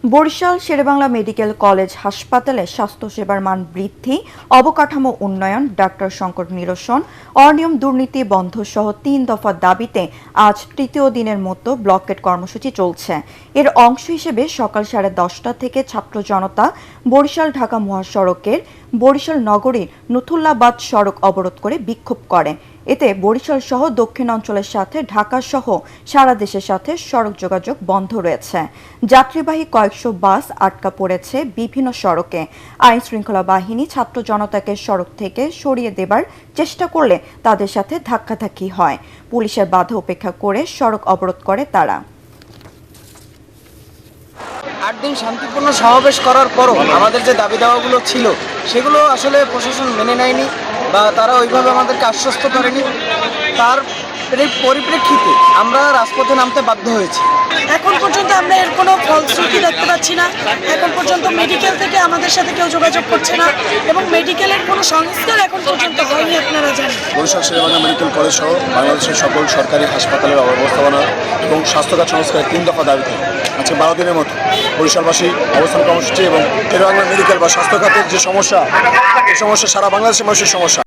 Barishal Sherebangla medical college হাসপাতালে স্বাস্থ্যসেবার মান বৃদ্ধি, অবকাঠামো উন্নয়ন, ডাক্তার সংকট নিরসন, অনিয়ম দুর্নীতি বন্ধ সহ ৩ দফা দাবিতে আজ তৃতীয় দিনের মতো ব্লকেট কর্মসূচি চলছে। এর অংশ হিসেবে সকাল 10:30 থেকে ছাত্র জনতা বরিশাল ঢাকা মহাসড়কের বরিশাল নগরীর নথুল্লাবাদ সড়ক অবরোধ করে বিক্ষোভ করে। এতে বরিশাল সহ দক্ষিণ অঞ্চলের সাথে ঢাকা সহ সারা দেশের সাথে সড়ক যোগাযোগ বন্ধ রয়েছে। যাত্রীবাহী কয়েকশো বাস আটকা পড়েছে বিভিন্ন সড়কে। আইন শৃঙ্খলা বাহিনী ছাত্র জনতাকে সড়ক থেকে সরিয়ে দেবার চেষ্টা করলে তাদের সাথে ধাক্কাধাক্কি হয়। পুলিশের বাধা উপেক্ষা করে সড়ক অবরোধ করে তারা। 8 দিন শান্তিপূর্ণ সমাবেশ করার পরও আমাদের যে দাবি দাওয়াগুলো ছিল সেগুলো আসলে প্রশাসন মেনে নেয়নি বা তারা ওইভাবে আমাদেরকে আশ্বস্ত করেনি। তার পরিপ্রেক্ষিতে আমরা রাজপথে নামতে বাধ্য হয়েছি। এখন পর্যন্ত আমরা এর কোনো ফলশ্রুতি দেখতে পাচ্ছি না। এখন পর্যন্ত মেডিকেল থেকে আমাদের সাথে কেউ যোগাযোগ করছে না এবং মেডিকেলের কোনো সংস্কার এখন পর্যন্ত হয়নি, আপনারা জানেন। বরিশাল শেরেবাংলা মেডিকেল কলেজ সহ বাংলাদেশের সকল সরকারি হাসপাতালের অবস্থাপনা এবং স্বাস্থ্যখাত সংস্কারের 3 দফা দাবিতে আজকে 12 দিনের মতো বরিশালবাসী অবস্থান কর্মসূচি এবং শেরেবাংলা মেডিকেল বা স্বাস্থ্যখাতের যে সমস্যা, এই সমস্যা সারা বাংলাদেশের মানুষের সমস্যা।